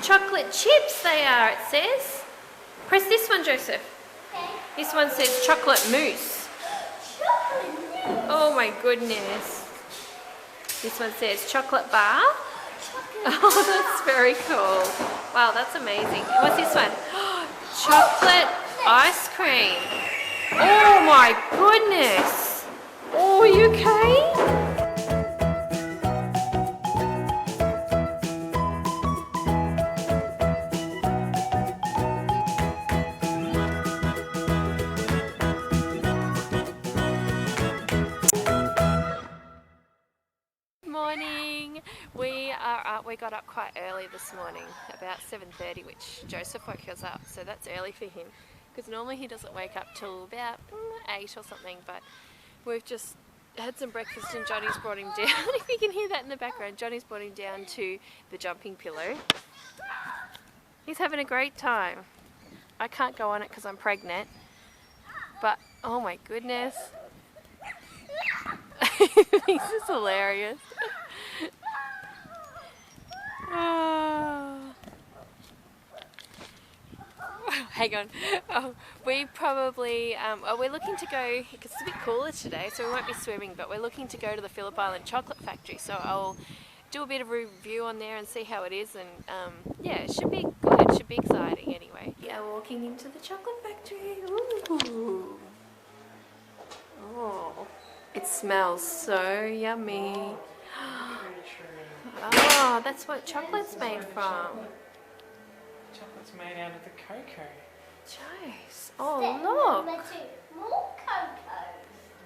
Chocolate chips they are, it says. Press this one, Joseph. Okay. This one says chocolate mousse. Chocolate mousse. Oh my goodness. This one says chocolate bar. Chocolate Oh, that's very cool. Wow, that's amazing. What's this one? Chocolate ice cream. Oh my goodness. Oh, are you okay? Morning. We got up quite early this morning, about 7:30, which Joseph woke us up, so that's early for him because normally he doesn't wake up till about 8 or something, but we've just had some breakfast and Johnny's brought him down. If you can hear that in the background, Johnny's brought him down to the jumping pillow. He's having a great time. I can't go on it because I'm pregnant, but oh my goodness. This is hilarious. Oh. Hang on. Oh, we probably, we're looking to go, because it's a bit cooler today, so we won't be swimming, but we're looking to go to the Phillip Island Chocolate Factory, so I'll do a bit of a review on there and see how it is, and yeah, it should be good, it should be exciting anyway. Yeah, walking into the chocolate factory. Ooh. Oh. It smells so yummy. Oh, that's what chocolate's made from. Chocolate's made out of the cocoa. Jeez. Oh, look. More cocoa.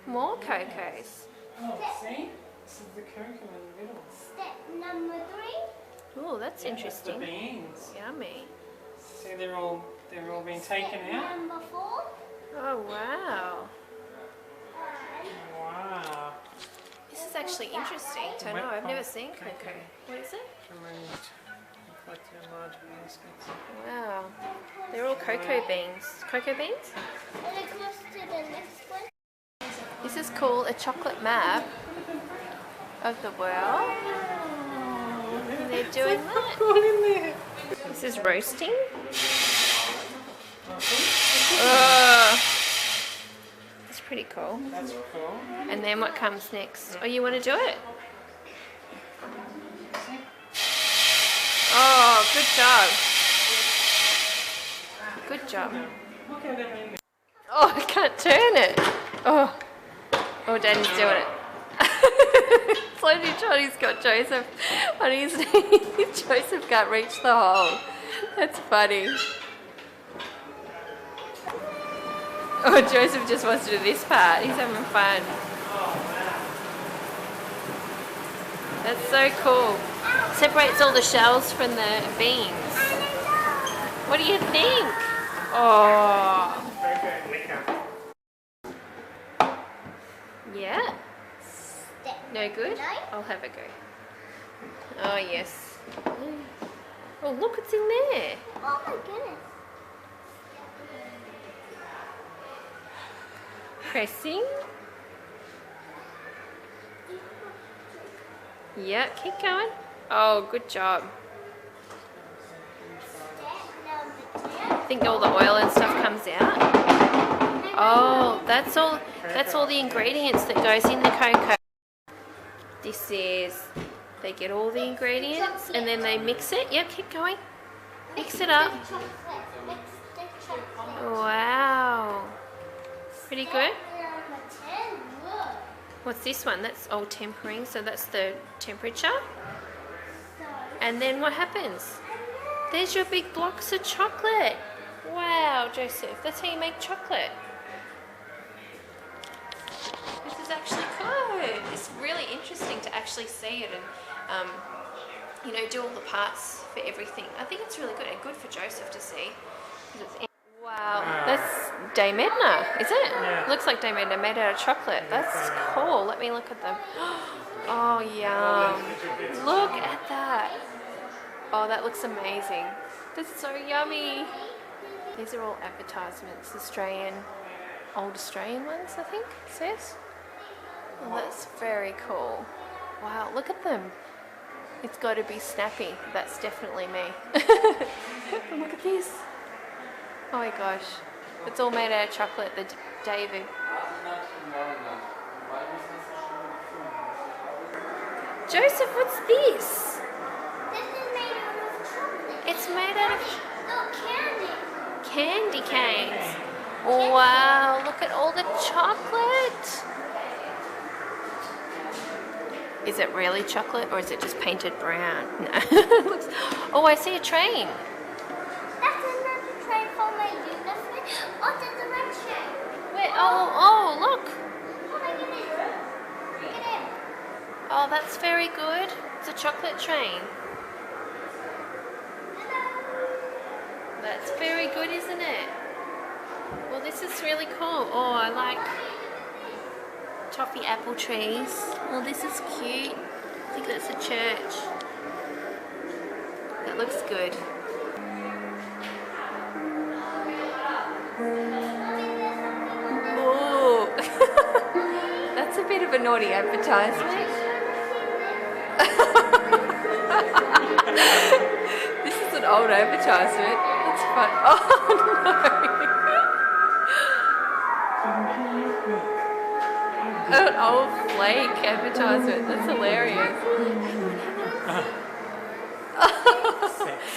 More cocos. Oh, see? This is the cocoa in the middle. Step number 3. Oh, that's interesting. That's the beans. Yummy. See, they're all being taken out. Number 4. Oh, wow. Wow. This is actually interesting to know. I've never seen cocoa. What is it? Removed. Collected in large baskets. Wow. They're all cocoa beans. Cocoa beans? And it goes to the next one. This is called a chocolate map of the world. And they're doing that. All in there. This is roasting. That's pretty cool. That's cool. And then what comes next? Oh, you want to do it? Oh, good job. Good job. Look at them in there. Oh, I can't turn it. Oh, Daddy's doing it. Slowly Johnny's got Joseph on his knee. Joseph can't reach the hole. That's funny. Oh, Joseph just wants to do this part. He's having fun. That's so cool. Separates all the shells from the beans. What do you think? Oh. Yeah. No good? I'll have a go. Oh, yes. Oh, look, it's in there. Oh my goodness. Pressing. Yeah, keep going. Oh, good job. I think all the oil and stuff comes out. Oh, that's all the ingredients that goes in the cocoa. This is, they get all the ingredients and then they mix it. Yep, keep going. Mix it up. Wow. Pretty good. What's this one? That's all tempering, so that's the temperature. And then what happens? There's your big blocks of chocolate. Wow, Joseph, that's how you make chocolate. This is actually good. It's really interesting to actually see it and, you know, do all the parts for everything. I think it's really good and good for Joseph to see. Wow, that's Dame Edna, is it? Yeah. Looks like Dame Edna made out of chocolate. That's cool. Let me look at them. Oh, yum. Look at that. Oh, that looks amazing. That's so yummy. These are all advertisements. Old Australian ones, I think, it says. Oh, that's very cool. Wow, look at them. It's got to be snappy. That's definitely me. Look at this. Oh my gosh. It's all made out of chocolate, the David. Joseph, what's this? This is made out of chocolate. It's made out of Look, candy. candy canes. Wow, look at all the chocolate. Is it really chocolate or is it just painted brown? No. Oh, I see a train. That's another tray for my uniform. Oh, there's a red train. Where? Oh, look. Oh my goodness. Look at it. Oh, that's very good. It's a chocolate train. That's very good, isn't it? Well, this is really cool. Oh, I like toffee apple trees. Oh, this is cute. I think that's a church. That looks good. Oh, that's a bit of a naughty advertisement. This is an old advertisement. That's fun. Oh no! An old flake advertisement. That's hilarious.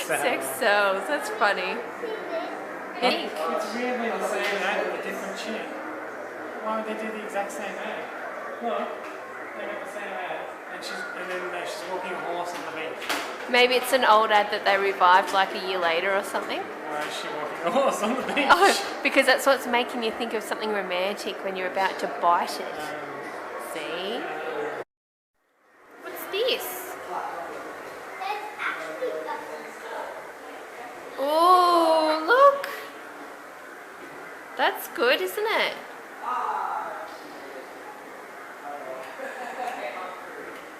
Sex sells. That's funny. Pink. It's weirdly the same ad with a different chick. Why would they do the exact same ad? Look, they got the same ad, and then she's walking a horse on the beach. Maybe it's an old ad that they revived like a year later or something. Why is she walking a horse on the beach? Oh, because that's what's making you think of something romantic when you're about to bite it. See? What's this? There's actually Oh, look! That's good, isn't it?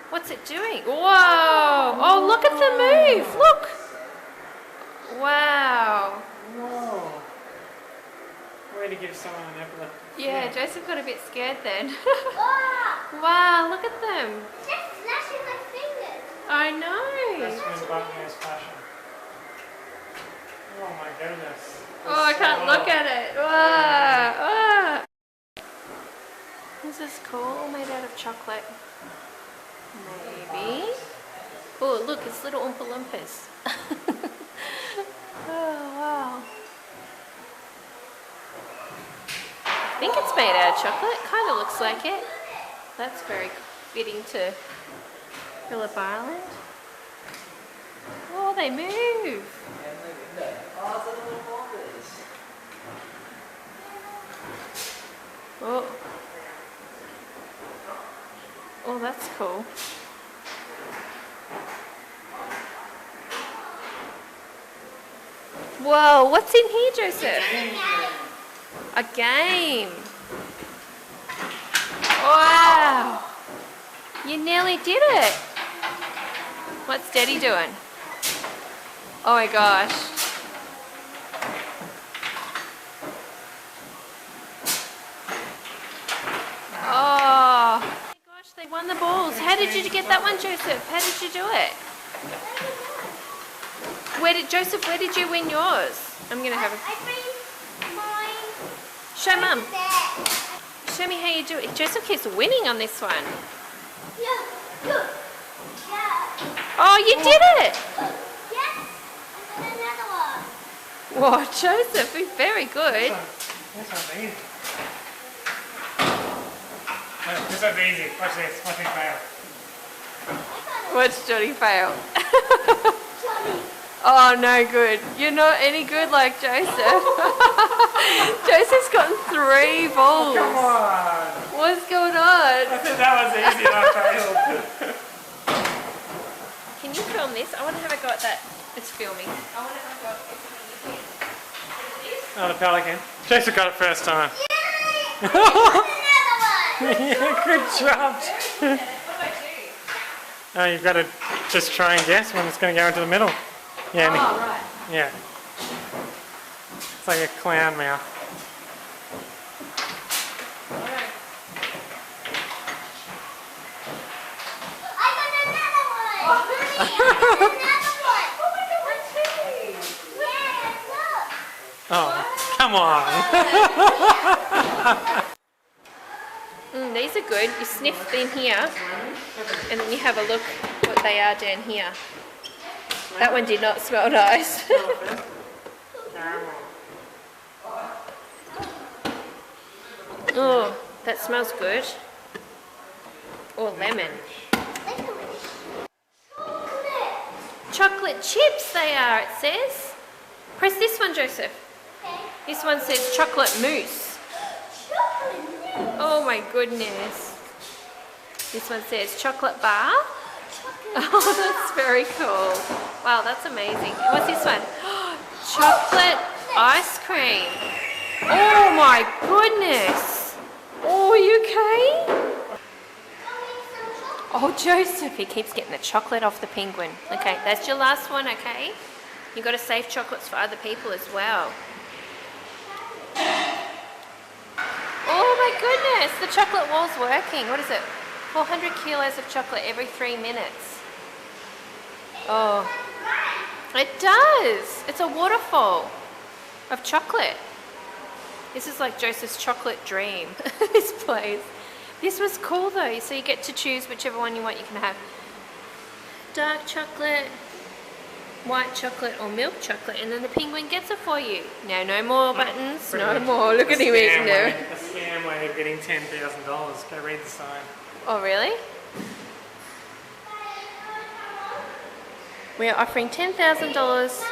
What's it doing? Whoa! Oh, look at the move! Look! Wow! Whoa. Way to give someone an epilepsy. Yeah, Joseph got a bit scared then. Oh, Wow, look at them! just flashing my fingers. I know! That's when button is fashion. Oh my goodness. Oh, I can't look at it. Wow. This is cool, made out of chocolate. Maybe. Oh, look, it's little Oompa Loompas. Oh, wow. I think it's made out of chocolate. Kind of looks like it. That's very fitting to Phillip Island. Oh, they move. Oh. Oh, that's cool. Whoa, what's in here, Joseph? A game. Wow. You nearly did it. What's Daddy doing? Oh my gosh. Oh my gosh, they won the balls. How did you get that one, Joseph? How did you do it? Where did you win yours? I'm gonna have a I bring mine show Mum. there. Show me how you do it. Joseph keeps winning on this one. Yeah, look. Yeah. Oh, you did it! Yes. And then another one. Whoa, Joseph, you're very good. This one's easy. This one's easy. Watch this. Watch me fail. Watch Johnny fail. Johnny. Oh, no good. You're not any good like Joseph. Joseph's gotten 3 balls. Come on. What's going on? I think that was easy and I failed. Can you film this? I want to have a go at that. It's filming. I want to have a go at it. Oh, the pelican. Jason got it first time. Yay! Another one. Yeah, good job. What do I do? Oh, you've got to just try and guess when it's going to go into the middle. Yeah, Oh, right. yeah. It's like a clown mouth. I got another one. Oh, come on. These are good. You sniff in here and then you have a look what they are down here. That one did not smell nice. Oh, that smells good. Or lemon. Chocolate chips they are, it says. Press this one, Joseph. This one says chocolate mousse. Oh my goodness. This one says chocolate bar. Oh, that's very cool. Wow, that's amazing. What's this one? Chocolate ice cream. Oh my goodness. Oh, are you okay? Oh, Joseph, he keeps getting the chocolate off the penguin. Okay, that's your last one, okay? You've got to save chocolates for other people as well. Oh my goodness, the chocolate wall's working. What is it? 400 kilos of chocolate every 3 minutes. Oh, it does. It's a waterfall of chocolate. This is like Joseph's chocolate dream, this place. This was cool though, so you get to choose whichever one you want. You can have dark chocolate, white chocolate or milk chocolate, and then the penguin gets it for you. Now no more buttons, no more. Look at him eating there. A scam way of getting $10,000. Go read the sign. Oh really? We are offering $10,000,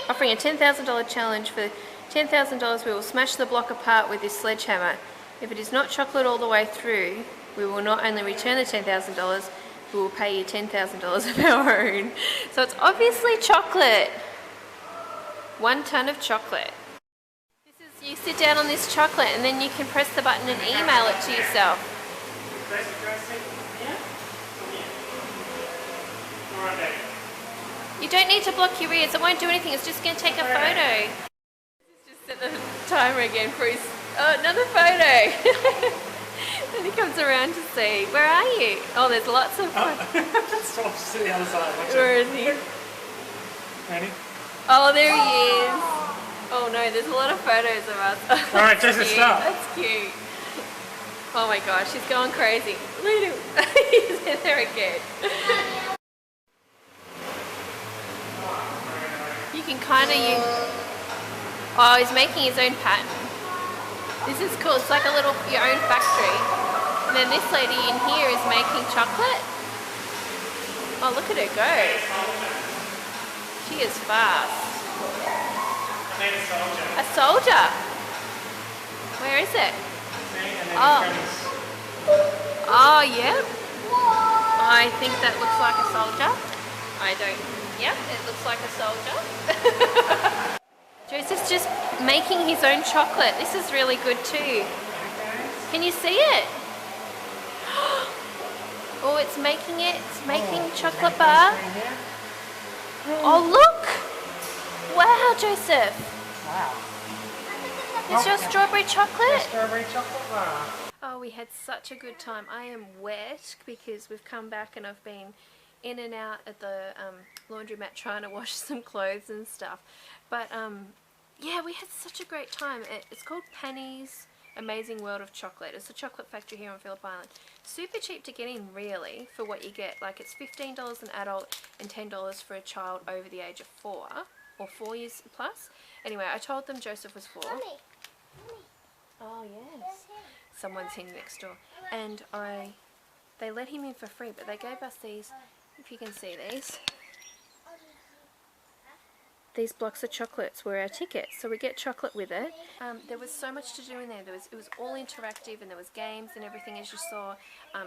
offering a $10,000 challenge. For $10,000 we will smash the block apart with this sledgehammer. If it is not chocolate all the way through, we will not only return the $10,000, we will pay you $10,000 of our own. So it's obviously chocolate. 1 ton of chocolate. This is, you sit down on this chocolate and then you can press the button and email it to yourself. You don't need to block your ears, it won't do anything, it's just going to take a photo. Just set the timer again for his, oh, another photo. Then he comes around to see, where are you? Oh, there's lots of Stop, just to the other side. Where is he? Ready? Oh, there he is. Oh no, there's a lot of photos of us. Alright, Joseph, stop. That's cute. Oh my gosh, he's going crazy. Look at him. He's in there again. You can kind of use... Oh, he's making his own pattern. This is cool. It's like a little, your own factory. And then this lady in here is making chocolate. Oh, look at her go. She is fast. I need a soldier. A soldier? Where is it? Oh. Oh, yeah. I think that looks like a soldier. I don't. Yep, it looks like a soldier. Joseph's just making his own chocolate. This is really good too. Can you see it? Oh, it's making it. It's making chocolate bar. Oh, look! Wow, Joseph. Wow. Is your strawberry chocolate? Strawberry chocolate bar. Oh, we had such a good time. I am wet because we've come back and I've been in and out at the laundromat trying to wash some clothes and stuff. But yeah, we had such a great time. It's called Penny's Amazing World of Chocolate. It's a chocolate factory here on Phillip Island. Super cheap to get in, really, for what you get. Like, it's $15 an adult and $10 for a child over the age of 4 or 4 years plus. Anyway, I told them Joseph was 4. Mommy. Oh yes, someone's in next door, and they let him in for free, but they gave us these. If you can see these blocks of chocolates were our tickets, so we get chocolate with it. There was so much to do in there. It was all interactive, and there was games and everything, as you saw.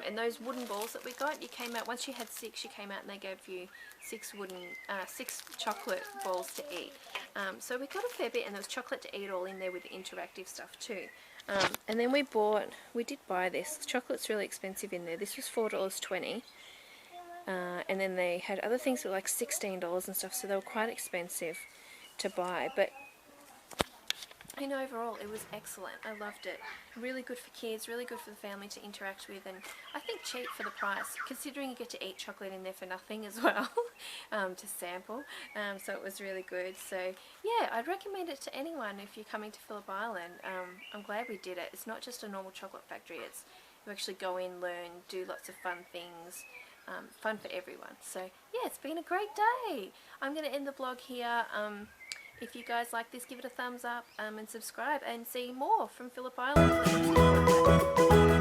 And those wooden balls that we got, you came out once you had 6. You came out and they gave you 6 chocolate balls to eat. So we got a fair bit, and there was chocolate to eat all in there with the interactive stuff too. And then we did buy this. The chocolate's really expensive in there. This was $4.20. And then they had other things that were like $16 and stuff, so they were quite expensive to buy. But And overall it was excellent. I loved it. Really good for kids, really good for the family to interact with, and I think cheap for the price, considering you get to eat chocolate in there for nothing as well, to sample. So it was really good. So yeah, I'd recommend it to anyone if you're coming to Phillip Island. I'm glad we did it. It's not just a normal chocolate factory. It's you actually go in, learn, do lots of fun things. Fun for everyone. So yeah, it's been a great day. I'm going to end the vlog here. If you guys like this, give it a thumbs up and subscribe, and see more from Phillip Island.